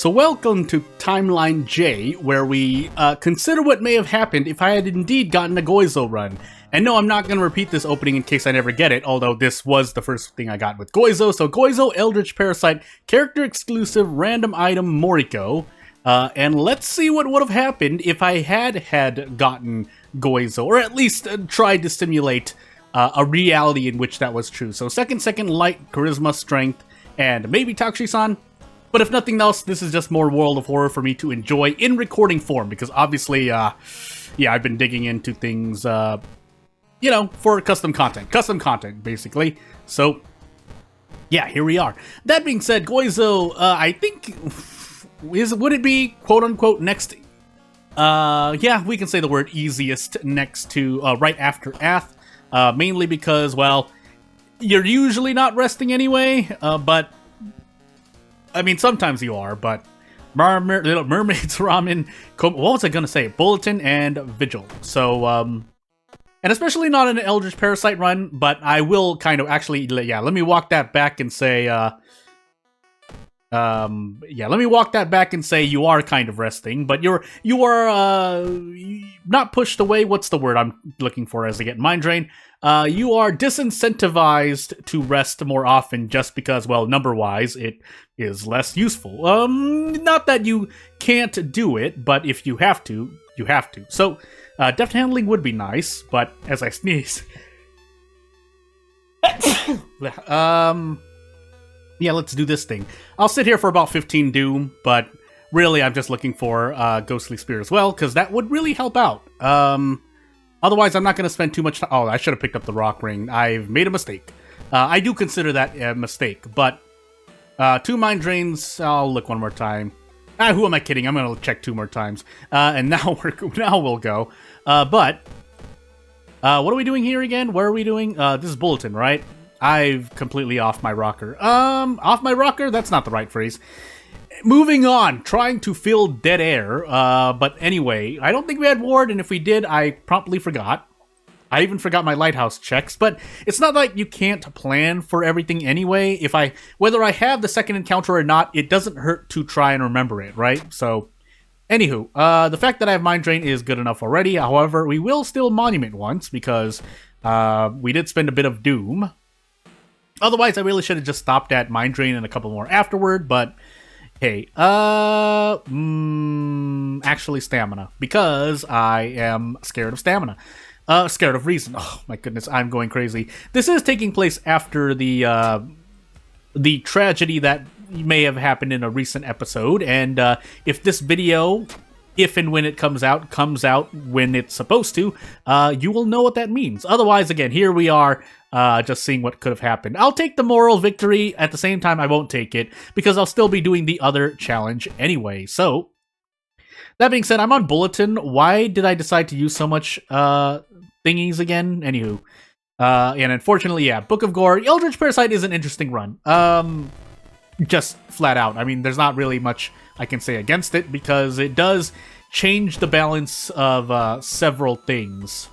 So welcome to Timeline J, where we consider what may have happened if I had indeed gotten a Goizo run. And no, I'm not going to repeat this opening in case I never get it, although this was the first thing I got with Goizo. So Goizo, Eldritch Parasite, character exclusive, random item, Moriko. And let's see what would have happened if I had gotten Goizo, or at least tried to simulate a reality in which that was true. So second, light, charisma, strength, and maybe Takushi-san. But if nothing else, this is just more World of Horror for me to enjoy in recording form, because obviously, yeah, I've been digging into things, you know, for custom content, basically. So, yeah, here we are. That being said, Goizo, I think, would it be, quote-unquote, next, yeah, we can say the word easiest next to, right after Ath, mainly because, well, you're usually not resting anyway, but I mean, sometimes you are, but Little Mermaids, Ramen, what was I gonna say? Bulletin and Vigil. So, and especially not an Eldritch Parasite run, but I will kind of actually, yeah, let me walk that back and say, yeah, let me walk that back and say you are kind of resting, but you are, not pushed away. What's the word I'm looking for as I get mind drain? You are disincentivized to rest more often just because, well, number-wise, it is less useful. Not that you can't do it, but if you have to, you have to. So, deft handling would be nice, but as I sneeze... yeah, let's do this thing. I'll sit here for about 15 Doom, but really I'm just looking for Ghostly Spear as well, because that would really help out. Otherwise, I'm not going to spend too much time. Oh, I should have picked up the Rock Ring. I've made a mistake. I do consider that a mistake, but 2 Mind Drains, I'll look one more time. Who am I kidding? I'm going to check 2 more times. And now we'll go. But what are we doing here again? Where are we doing? This is Bulletin, right? I've completely off my rocker. Off my rocker? That's not the right phrase. Moving on, trying to fill dead air, but anyway, I don't think we had Ward, and if we did, I promptly forgot. I even forgot my lighthouse checks, but it's not like you can't plan for everything anyway. Whether I have the second encounter or not, it doesn't hurt to try and remember it, right? So, anywho, the fact that I have Mind Drain is good enough already. However, we will still Monument once, because we did spend a bit of Doom. Otherwise, I really should have just stopped at Mind Drain and a couple more afterward, but hey, actually Stamina, because I am scared of Stamina. Scared of Reason. Oh my goodness, I'm going crazy. This is taking place after the tragedy that may have happened in a recent episode, and if this video, if and when it comes out when it's supposed to, you will know what that means. Otherwise, again, here we are, just seeing what could have happened. I'll take the moral victory. At the same time, I won't take it, because I'll still be doing the other challenge anyway. So, that being said, I'm on Bulletin. Why did I decide to use so much thingies again? Anywho. And unfortunately, yeah, Book of Gore. Eldritch Parasite is an interesting run. Just flat out. I mean, there's not really much I can say against it, because it does change the balance of several things.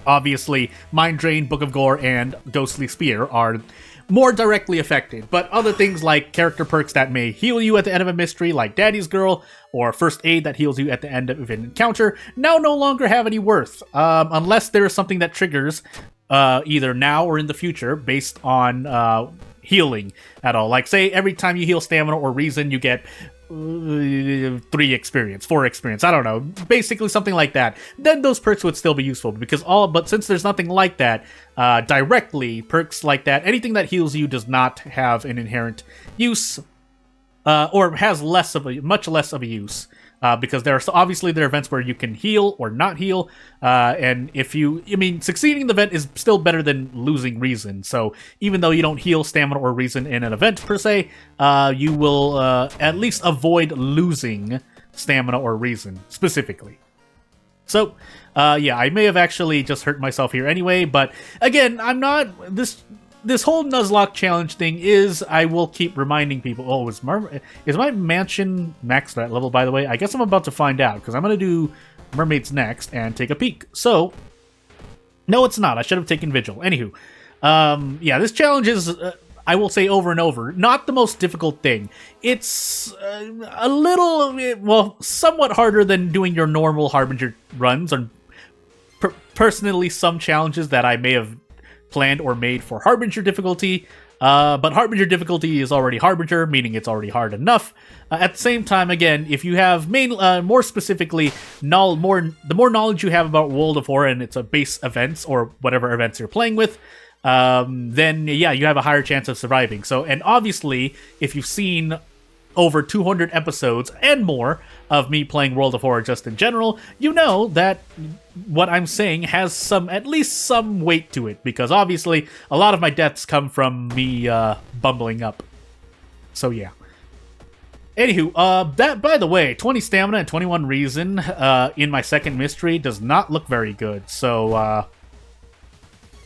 Obviously, Mind Drain, Book of Gore, and Ghostly Spear are more directly affected, but other things like character perks that may heal you at the end of a mystery, like Daddy's Girl, or First Aid that heals you at the end of an encounter, now no longer have any worth, unless there is something that triggers, either now or in the future, based on healing at all. Like, say, every time you heal Stamina or Reason, you get 4 experience, I don't know, basically something like that. Then those perks would still be useful, because but since there's nothing like that directly, perks like that, anything that heals you does not have an inherent use, or has much less of a use, because there are obviously there are events where you can heal or not heal, and succeeding the event is still better than losing Reason. So even though you don't heal Stamina or Reason in an event per se, you will at least avoid losing Stamina or Reason specifically. So, yeah, I may have actually just hurt myself here anyway, but again, I'm not... This whole Nuzlocke challenge thing is, I will keep reminding people, oh, is my mansion maxed at that level, by the way? I guess I'm about to find out, because I'm going to do Mermaids next and take a peek. So, no, it's not. I should have taken Vigil. Anywho, yeah, this challenge is... I will say over and over, not the most difficult thing. It's a little, well, somewhat harder than doing your normal Harbinger runs. On personally, some challenges that I may have planned or made for Harbinger difficulty, but Harbinger difficulty is already Harbinger, meaning it's already hard enough. At the same time, again, if you have more specifically, the more knowledge you have about World of War and its base events or whatever events you're playing with, then yeah, you have a higher chance of surviving. So, and obviously, if you've seen over 200 episodes and more of me playing World of War just in general, you know that what I'm saying has at least some weight to it, because obviously a lot of my deaths come from me bumbling up. So yeah. Anywho, that, by the way, 20 stamina and 21 reason in my second mystery does not look very good. So,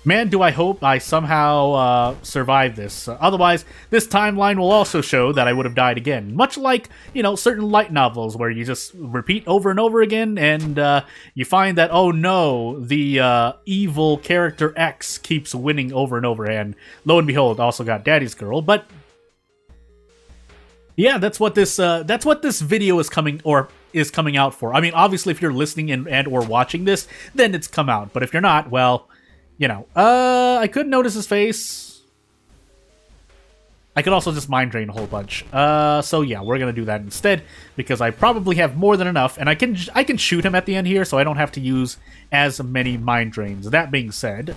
man, do I hope I somehow survive this. Otherwise, this timeline will also show that I would have died again. Much like, you know, certain light novels where you just repeat over and over again, and you find that, oh no, the evil character X keeps winning over and over, and lo and behold, also got Daddy's Girl. But yeah, that's what this video is coming out for. I mean, obviously, if you're listening and or watching this, then it's come out. But if you're not, well, you know, I could notice his face. I could also just mind drain a whole bunch. So yeah, we're gonna do that instead, because I probably have more than enough, and I can shoot him at the end here, so I don't have to use as many mind drains. That being said,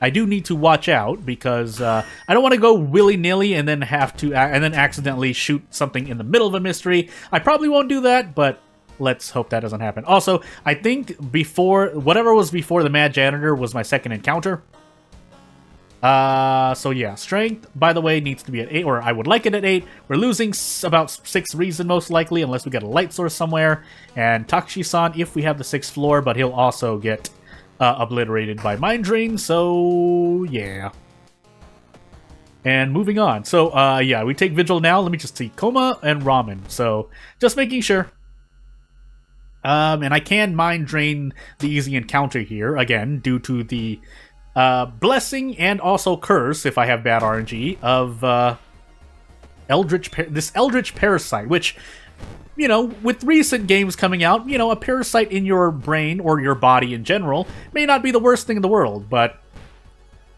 I do need to watch out, because I don't want to go willy-nilly and then have to and then accidentally shoot something in the middle of a mystery. I probably won't do that, but let's hope that doesn't happen. Also, I think whatever was before the Mad Janitor was my second encounter. So yeah, strength, by the way, needs to be at 8, or I would like it at 8. We're losing about 6 reason, most likely, unless we get a light source somewhere. And Takushi-san, if we have the 6th floor, but he'll also get obliterated by Mind Drain, so yeah. And moving on. So, yeah, we take Vigil now. Let me just see. Coma and Ramen. So, just making sure. And I can Mind Drain the easy encounter here, again, due to the blessing and also curse, if I have bad RNG, of this Eldritch Parasite, which, you know, with recent games coming out, you know, a parasite in your brain or your body in general may not be the worst thing in the world, but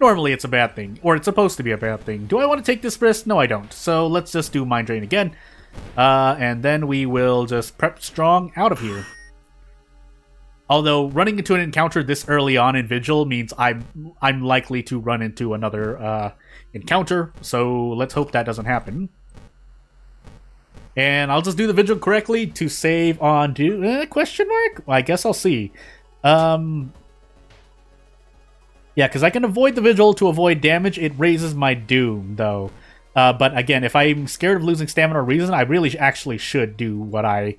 normally it's a bad thing, or it's supposed to be a bad thing. Do I want to take this risk? No, I don't. So let's just do Mind Drain again, and then we will just prep strong out of here. Although running into an encounter this early on in Vigil means I'm likely to run into another encounter, so let's hope that doesn't happen. And I'll just do the Vigil correctly to save on question mark? Well, I guess I'll see. Yeah, because I can avoid the Vigil to avoid damage. It raises my Doom, though. But again, if I'm scared of losing stamina or reason, I really actually should do what I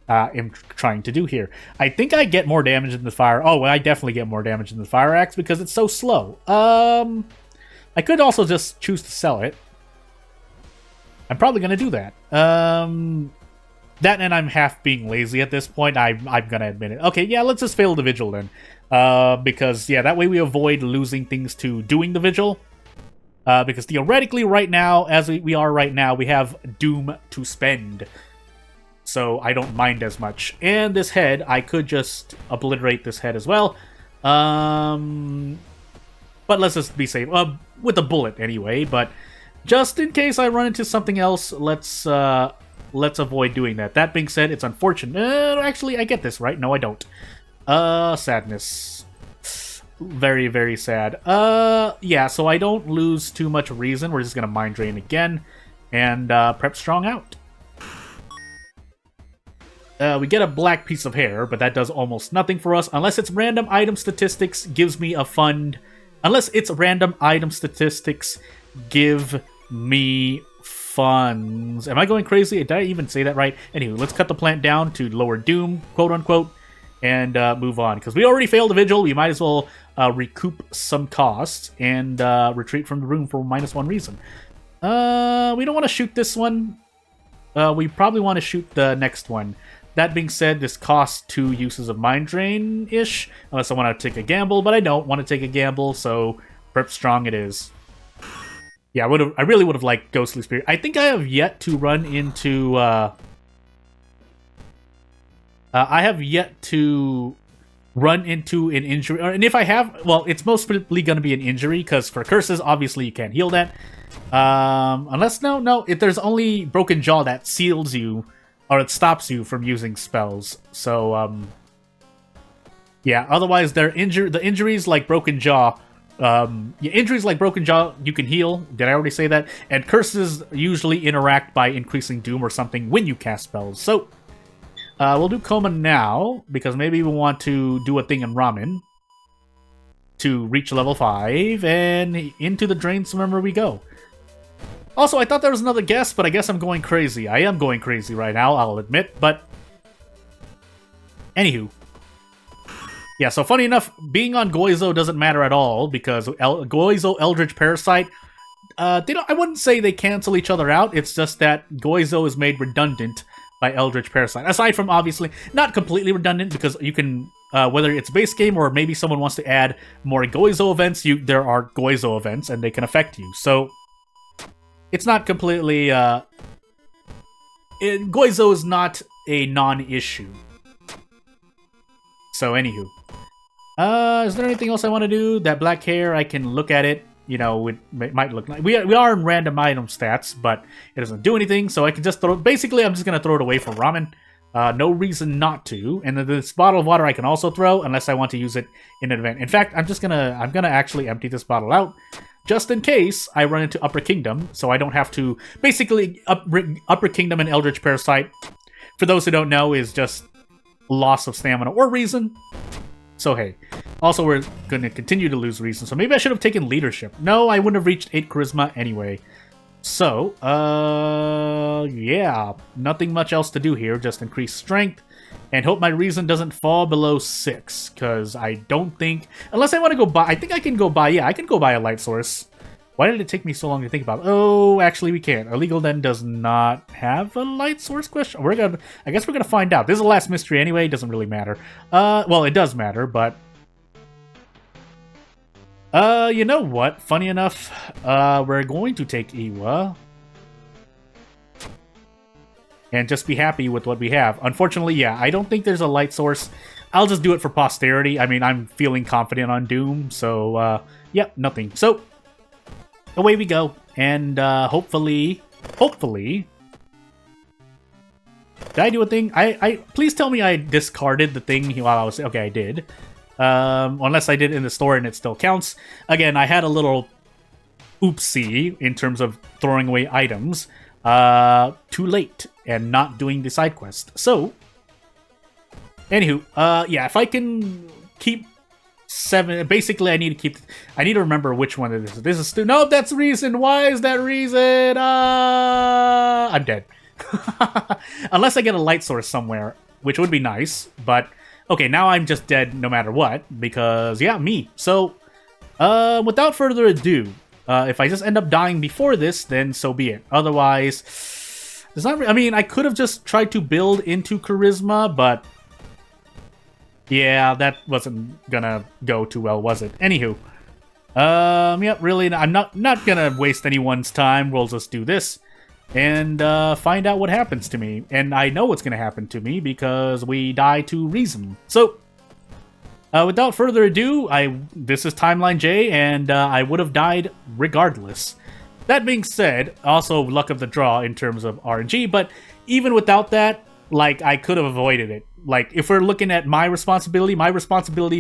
am trying to do here. I think I get more damage in the fire. Oh, I definitely get more damage in the fire axe because it's so slow. I could also just choose to sell it. I'm probably gonna do that. That, and I'm half being lazy at this point. I'm gonna admit it. Okay, yeah, let's just fail the Vigil then. Because yeah, that way we avoid losing things to doing the Vigil. Because theoretically, right now, as we are right now, we have Doom to spend. So I don't mind as much. And this head, I could just obliterate this head as well. But let's just be safe. With a bullet anyway, but just in case I run into something else, let's avoid doing that. That being said, it's unfortunate. Actually, I get this, right? No, I don't. Sadness. Very, very sad. Yeah, so I don't lose too much reason. We're just gonna Mind Drain again. And, prep strong out. We get a black piece of hair, but that does almost nothing for us. Unless it's random item statistics gives me a fund. Unless it's random item statistics give me funds. Am I going crazy? Did I even say that right? Anyway, let's cut the plant down to lower Doom, quote unquote, and move on. Because we already failed the Vigil, we might as well recoup some costs and retreat from the room for -1 reason. We don't want to shoot this one. We probably want to shoot the next one. That being said, this costs 2 uses of Mind Drain-ish, unless I want to take a gamble, but I don't want to take a gamble, so Perp strong it is. Yeah, I really would have liked Ghostly Spirit. I think I have yet to run into I have yet to run into an injury, and if I have, well, it's mostly going to be an injury, because for curses, obviously you can't heal that. Unless, no, if there's only Broken Jaw that seals you, or it stops you from using spells. So, yeah, otherwise, the injuries like Broken Jaw, injuries like Broken Jaw, you can heal. Did I already say that? And curses usually interact by increasing Doom or something when you cast spells. So, we'll do Coma now, because maybe we want to do a thing in Ramen to reach level 5, and into the Drain Swimmer we go. Also, I thought there was another guest, but I guess I'm going crazy. I am going crazy right now, I'll admit, but... Anywho. Yeah, so funny enough, being on Goizo doesn't matter at all, because Goizo, Eldritch Parasite, I wouldn't say they cancel each other out, it's just that Goizo is made redundant by Eldritch Parasite. Aside from, obviously, not completely redundant, because you can, whether it's base game or maybe someone wants to add more Goizo events, there are Goizo events, and they can affect you. So, it's not completely, Goizo is not a non-issue. So, anywho. Is there anything else I want to do? That black hair, I can look at it. You know, it might look like... We are in random item stats, but it doesn't do anything, so I can just throw... Basically, I'm just going to throw it away for Ramen. No reason not to. And then this bottle of water I can also throw, unless I want to use it in an event. In fact, I'm gonna actually empty this bottle out, just in case I run into Upper Kingdom, so I don't have to... Basically, Upper Kingdom and Eldritch Parasite, for those who don't know, is just loss of stamina or reason. So hey, also we're going to continue to lose reason, so maybe I should have taken leadership. No, I wouldn't have reached 8 charisma anyway. So, yeah, nothing much else to do here, just increase strength, and hope my reason doesn't fall below 6, because I don't think, unless I want to go buy, I think I can go buy, yeah, I can go buy a light source. Why did it take me so long to think about it? Oh, actually we can't. Illegal Den does not have a light source question. I guess we're gonna find out. This is the last mystery anyway, it doesn't really matter. Well, it does matter, but... you know what? Funny enough, we're going to take Iwa. And just be happy with what we have. Unfortunately, yeah, I don't think there's a light source. I'll just do it for posterity. I mean, I'm feeling confident on Doom, so, yep, nothing. So... away we go, and hopefully, did I do a thing? Please tell me I discarded the thing while I was, okay, I did. Unless I did in the store and it still counts. Again, I had a little oopsie in terms of throwing away items, too late, and not doing the side quest. So, anywho, yeah, if I can keep 7, basically I need to remember which one it is. This is no, that's reason. Why is that reason? I'm dead. Unless I get a light source somewhere, which would be nice, but okay, now I'm just dead no matter what, because yeah, me. So, without further ado, if I just end up dying before this, then so be it. Otherwise, there's not, I mean, I could have just tried to build into charisma, but yeah, that wasn't gonna go too well, was it? Anywho, yeah, really, I'm not gonna waste anyone's time. We'll just do this and find out what happens to me. And I know what's gonna happen to me because we die to reason. So, without further ado, this is Timeline J, and I would have died regardless. That being said, also luck of the draw in terms of RNG, but even without that, like, I could have avoided it. Like, if we're looking at my responsibility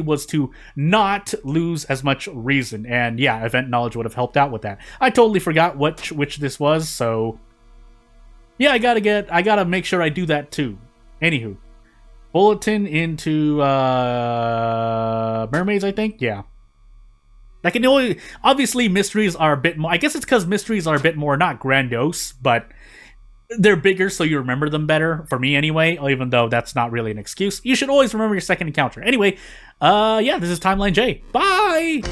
was to not lose as much reason. And yeah, event knowledge would have helped out with that. I totally forgot which this was, so yeah, I gotta make sure I do that too. Anywho, bulletin into mermaids, I think. Yeah. I can only, obviously mysteries are a bit more, I guess it's because mysteries are a bit more, not grandiose, but they're bigger, so you remember them better, for me anyway, even though that's not really an excuse. You should always remember your second encounter. Anyway, yeah, this is Timeline J. Bye!